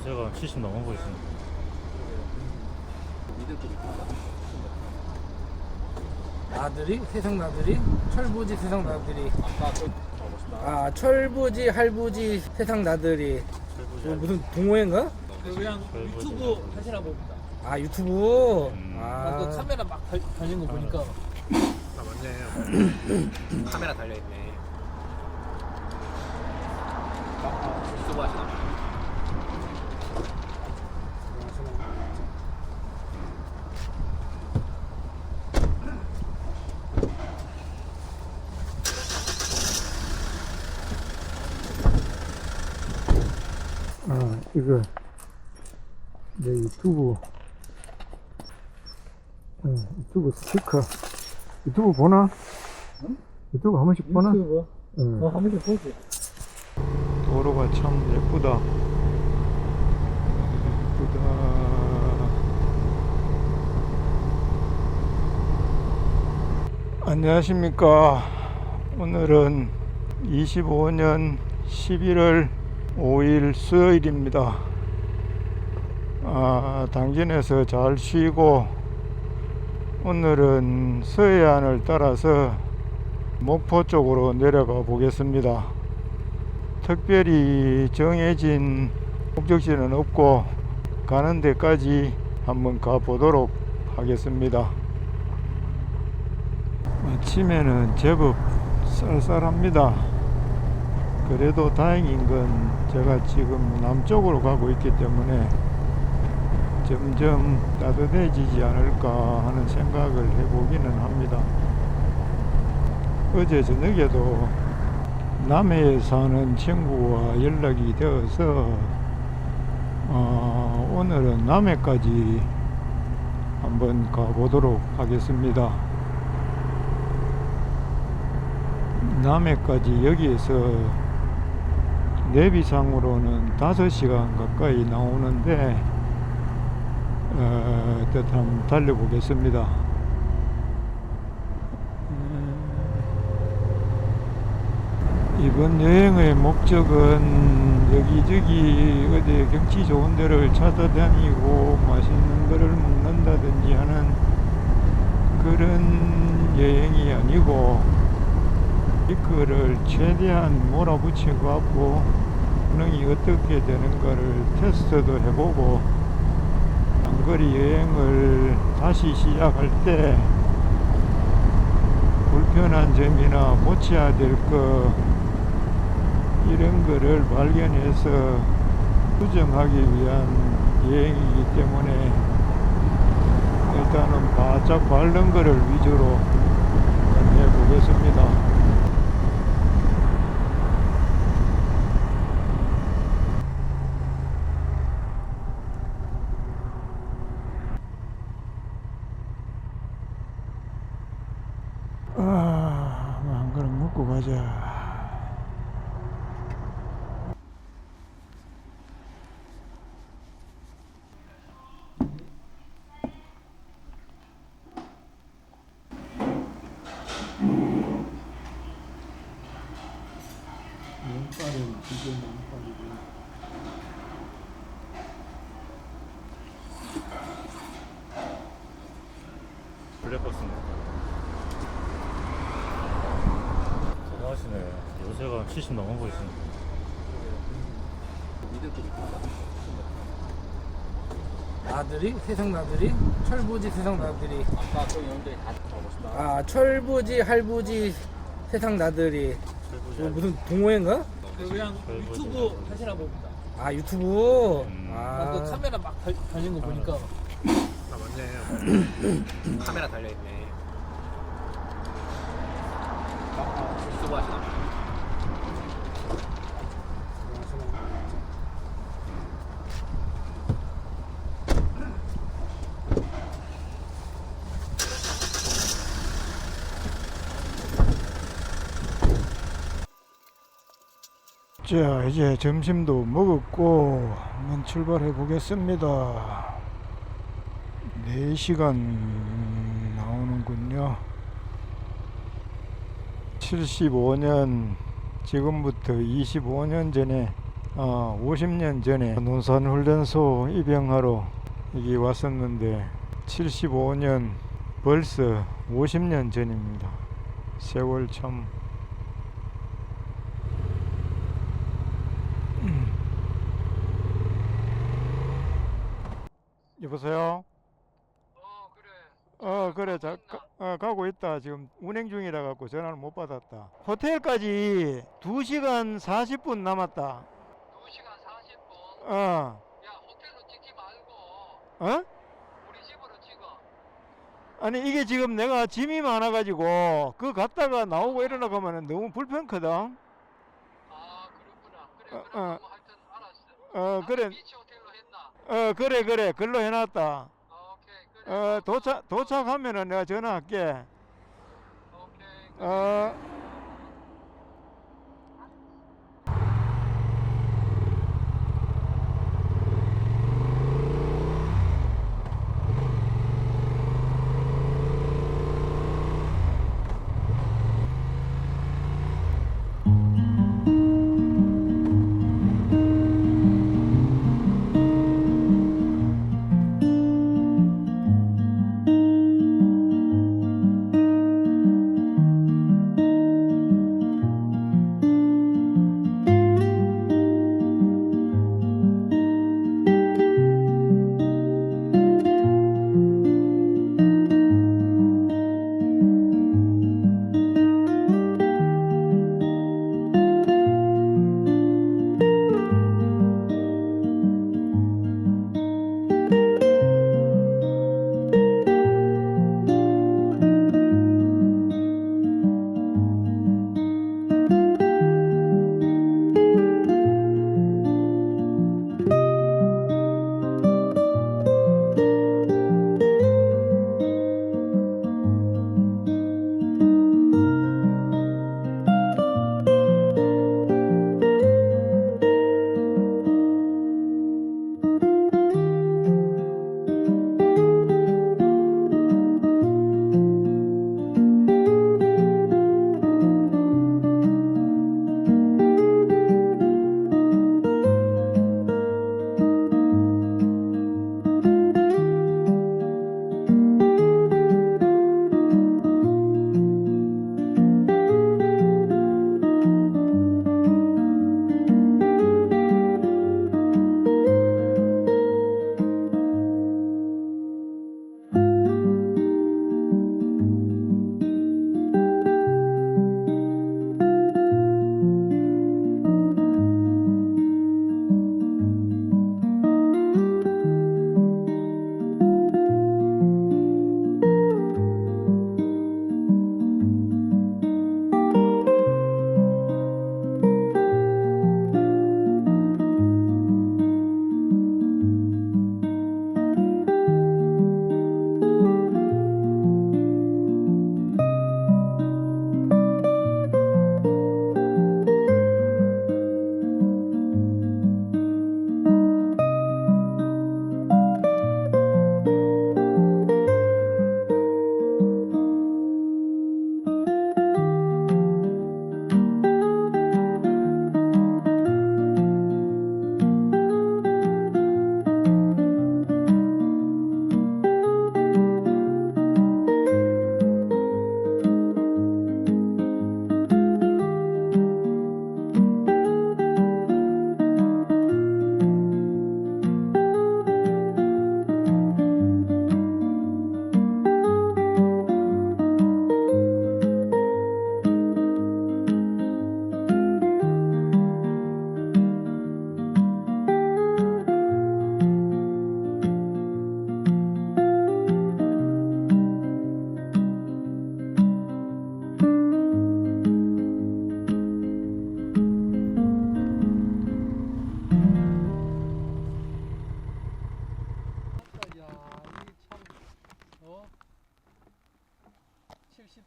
요새가 70 넘어가고 있습니다. 나들이? 세상 나들이? 철부지 세상 나들이. 철부지 할부지 세상 나들이. 무슨 동호회인가? 그냥 유튜브 하시나 봅니다. 유튜브. 그 카메라 막 달린 거 보니까 맞네. 카메라 달려있네. 유튜브 하시나 봐. 이거 내 유튜브 유튜브 스티커. 유튜브 보나? 응? 유튜브 한 번씩 보나? 유튜브 한 번씩 보지. 도로가 참 예쁘다. 안녕하십니까. 오늘은 25년 11월 5일 수요일입니다. 당진에서 잘 쉬고 오늘은 서해안을 따라서 목포 쪽으로 내려가 보겠습니다. 특별히 정해진 목적지는 없고 가는 데까지 한번 가보도록 하겠습니다. 아침에는 제법 쌀쌀합니다. 그래도 다행인 건 제가 지금 남쪽으로 가고 있기 때문에 점점 따뜻해지지 않을까 하는 생각을 해보기는 합니다. 어제 저녁에도 남해에 사는 친구와 연락이 되어서 오늘은 남해까지 한번 가보도록 하겠습니다. 남해까지 여기에서 내비상으로는 5시간 가까이 나오는데 일단 한번 달려보겠습니다. 이번 여행의 목적은 여기저기 어디 경치 좋은 데를 찾아다니고 맛있는 거를 먹는다든지 하는 그런 여행이 아니고 이거를 최대한 몰아붙여 갖고 운행이 어떻게 되는가를 테스트도 해보고 장거리 여행을 다시 시작할 때 불편한 점이나 고쳐야 될 거 이런 거를 발견해서 수정하기 위한 여행이기 때문에 일단은 바짝 바른 거를 위주로 해보겠습니다. 한 그릇 먹고 가자. 면발은 기존 면발이고 블랙박스입니다. 대단하시네. 요새가 70 넘어가고 있습니다. 나들이? 세상 나들이? 철부지 세상 나들이. 아까 그 영들이 다 가보시다. 철부지 할부지 세상 나들이. 무슨 동호회인가? 그냥 유튜브 하시나 봅니다. 유튜브. 그 카메라 막 달린 거 보니까 맞네. 카메라 달려있네. 유튜브 하시나 봐. 자, 이제 점심도 먹었고 한번 출발해 보겠습니다. 4시간 나오는군요. 75년, 지금부터 25년 전에 50년 전에 논산훈련소 입영하러 여기 왔었는데 75년 벌써 50년 전입니다. 세월 참 여보세요? 그래 가고 있다. 지금 운행 중이라 갖고 전화를 못 받았다. 호텔까지 2시간 40분 남았다. 2시간 40분? 어. 야, 호텔로 찍지 말고 어? 우리 집으로 찍어. 아니 이게 지금 내가 짐이 많아가지고 그 갔다가 나오고 이러려고 하면 너무 불편하거든. 아, 그렇구나. 그래, 어, 그럼 어. 뭐 하여튼 알았어. 그래. 비치 호텔로 했나? 그래 글로 해놨다. 오케이, 그래. 도착하면은 내가 전화할게. 오케이. 어.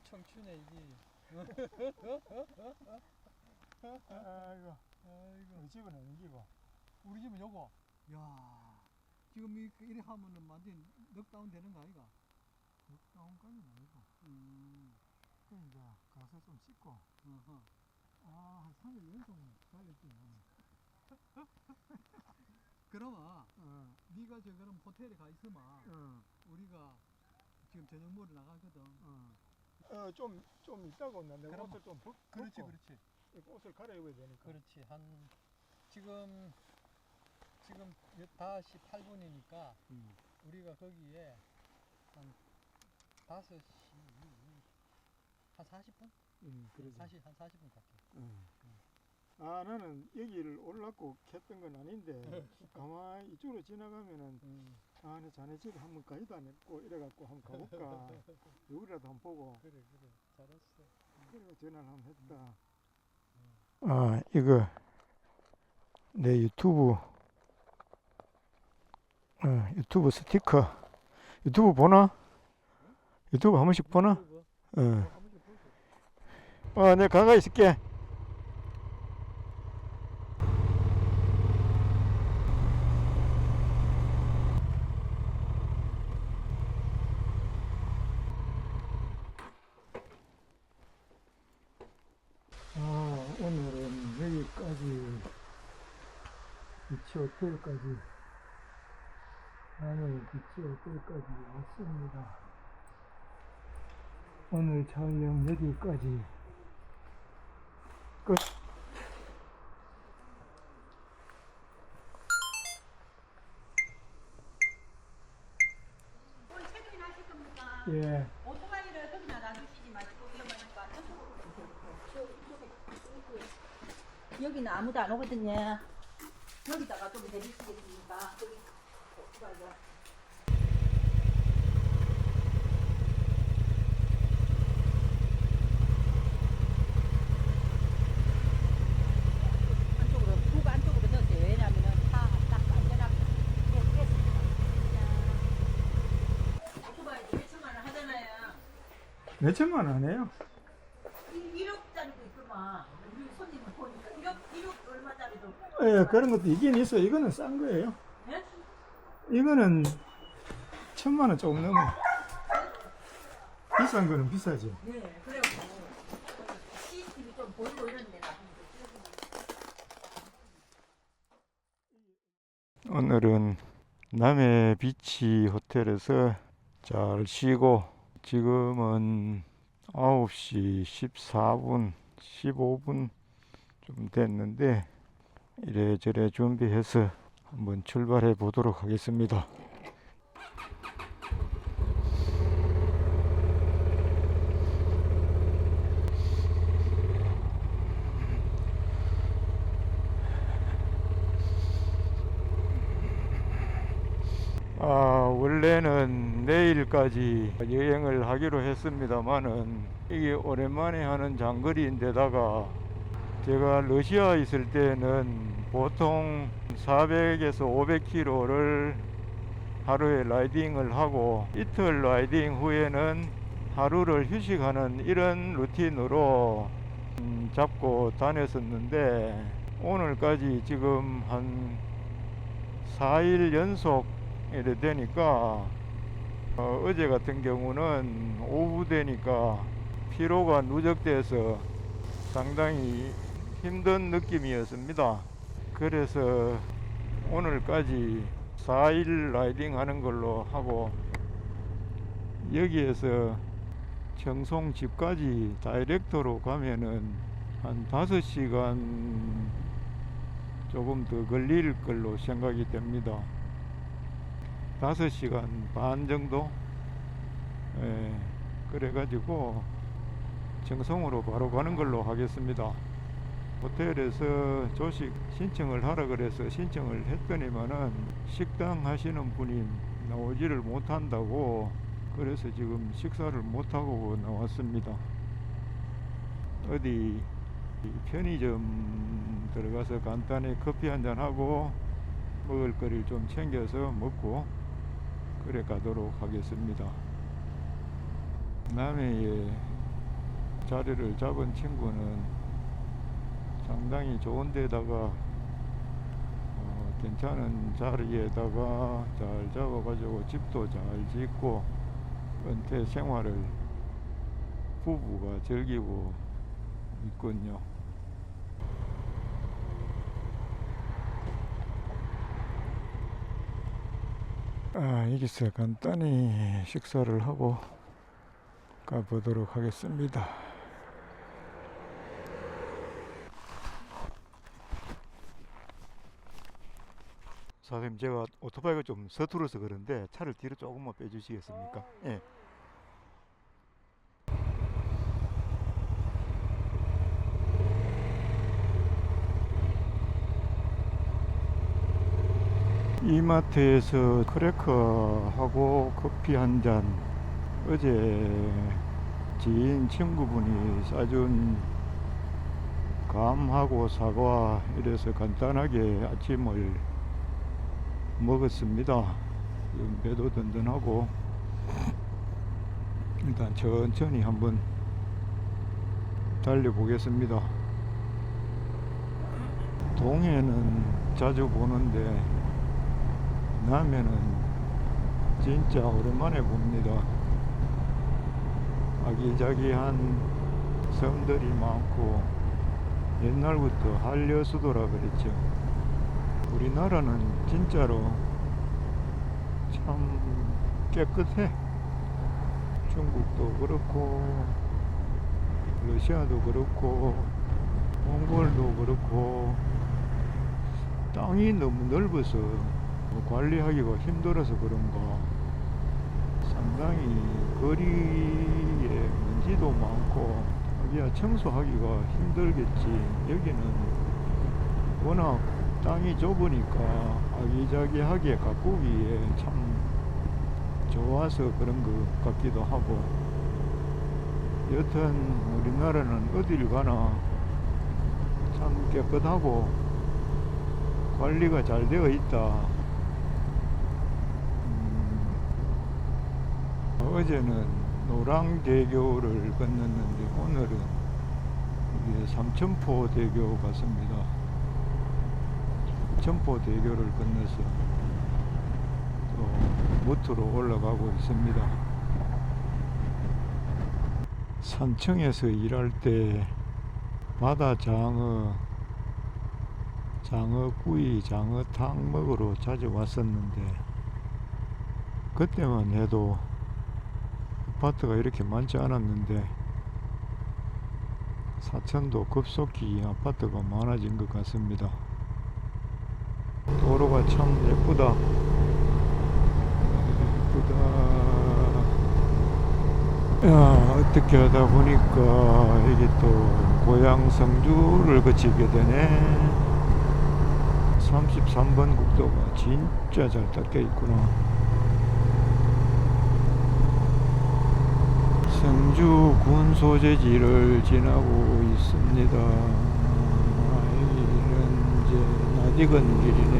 청춘의 이기. 아이고 우리 집은 옮기고 우리 집은 요거. 야, 지금 이렇게 하면은 완전 넉다운 되는 거 아이가? 넉다운까지는 아니고 그 이제 가서 좀 씻고 어허. 한 3일 연속 달렸지 나는. 그러면 네가 저 그럼 호텔에 가 있으면 우리가 지금 저녁 먹으러 나가거든. 좀 있다가 온다. 내가 그럼- 옷을 좀 벗고 그렇지. 옷을 갈아입어야 되니까. 그렇지. 한 지금 5시 8분이니까 우리가 거기에 한 5시 한 40분? 그러지. 한 40분 갈게. 아, 나는 여기를 올라고 했던 건 아닌데 가만히 이쪽으로 지나가면은 아, 내 자네 집에 한번 가지도 않았고 이래갖고 한번 가볼까. 여기라도 한번 보고. 그래. 잘했어. 그래 전화를 한번 했다. 아, 이거 내 유튜브 유튜브 스티커. 유튜브 보나? 유튜브 한 번씩 보나? 내가 가까이 있을게. 오늘은 여기까지 비치 호텔까지 하늘 비치 호텔까지 왔습니다. 오늘 촬영 여기까지 끝. 오늘 체크인 하실 겁니까? 예. 오토바이를 거기나 놔두시지 마시고 위험하니까 여기는 아무도 안 오거든요. 여기다가 좀 내리시겠습니까? 여기 오토바이가. 안쪽으로 북 안쪽으로 넣으세요. 왜냐하면은 다 딱 안전하게 됐습니다. 오토바이 1천만 원 하잖아요. 몇 천만 원 해요? 1억짜리도 있구만. 우리 손님을 보니까 1억 얼마짜리도. 예, 그런 것도 있긴 있어. 이거는 싼 거예요. 예? 이거는 1,000만 원 조금 넘어. 비싼 거는 비싸지. 네, 그래요. CCTV 좀 보이고 이런데 나중에. 오늘은 남해 비치 호텔에서 잘 쉬고 지금은 9시 14분, 15분 좀 됐는데 이래저래 준비해서 한번 출발해 보도록 하겠습니다. 원래는 내일까지 여행을 하기로 했습니다만은 이게 오랜만에 하는 장거리인데다가 제가 러시아에 있을 때는 보통 400에서 500km를 하루에 라이딩을 하고 이틀 라이딩 후에는 하루를 휴식하는 이런 루틴으로 잡고 다녔었는데 오늘까지 지금 한 4일 연속 이래 되니까 어제 같은 경우는 오후 되니까 피로가 누적돼서 상당히 힘든 느낌이었습니다. 그래서 오늘까지 4일 라이딩 하는 걸로 하고 여기에서 청송 집까지 다이렉트로 가면은 한 5시간 조금 더 걸릴 걸로 생각이 됩니다. 5시간 반 정도? 예, 그래가지고 청송으로 바로 가는 걸로 하겠습니다. 호텔에서 조식 신청을 하라 그래서 신청을 했더니만은 식당 하시는 분이 나오지를 못한다고 그래서 지금 식사를 못하고 나왔습니다. 어디 편의점 들어가서 간단히 커피 한잔 하고 먹을 거리를 좀 챙겨서 먹고 그래 가도록 하겠습니다. 남해에 자리를 잡은 친구는 상당히 좋은 데다가 괜찮은 자리에다가 잘 잡아가지고 집도 잘 짓고 은퇴 생활을 부부가 즐기고 있군요. 여기서 간단히 식사를 하고 가보도록 하겠습니다. 사장님, 제가 오토바이가 좀 서툴러서 그런데 차를 뒤로 조금만 빼주시겠습니까? 예. 이마트에서 크래커하고 커피 한 잔, 어제 지인 친구분이 싸준 감하고 사과 이래서 간단하게 아침을 먹었습니다. 지금 배도 든든하고 일단 천천히 한번 달려보겠습니다. 동해는 자주 보는데 남해는 진짜 오랜만에 봅니다. 아기자기한 섬들이 많고 옛날부터 한려수도라 그랬죠. 우리나라는 진짜로 참 깨끗해. 중국도 그렇고 러시아도 그렇고 몽골도 그렇고 땅이 너무 넓어서 관리하기가 힘들어서 그런가 상당히 거리에 먼지도 많고 여기야 청소하기가 힘들겠지. 여기는 워낙 땅이 좁으니까 아기자기하게 가꾸기에 참 좋아서 그런 것 같기도 하고, 여튼 우리나라는 어딜 가나 참 깨끗하고 관리가 잘 되어 있다. 어제는 노랑대교를 건넜는데 오늘은 이게 삼천포대교 같습니다. 삼천포대교를 건너서 또 무트로 올라가고 있습니다. 산청에서 일할 때 바다 장어구이, 장어탕 먹으러 자주 왔었는데 그때만 해도 아파트가 이렇게 많지 않았는데 사천도 급속히 아파트가 많아진 것 같습니다. 도로가 참 예쁘다. 야, 어떻게 하다 보니까 이게 또 고향 성주를 거치게 되네. 33번 국도가 진짜 잘 닦여 있구나. 성주 군 소재지를 지나고 있습니다. 여기는 이제 낯익은 길이네.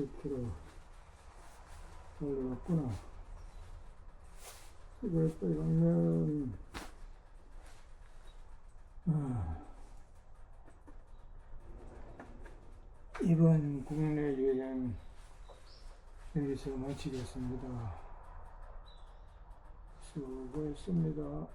10km 달려갔구나. 수고했다, 이러면. 이번 국내 여행 여기서 마치겠습니다. 수고했습니다.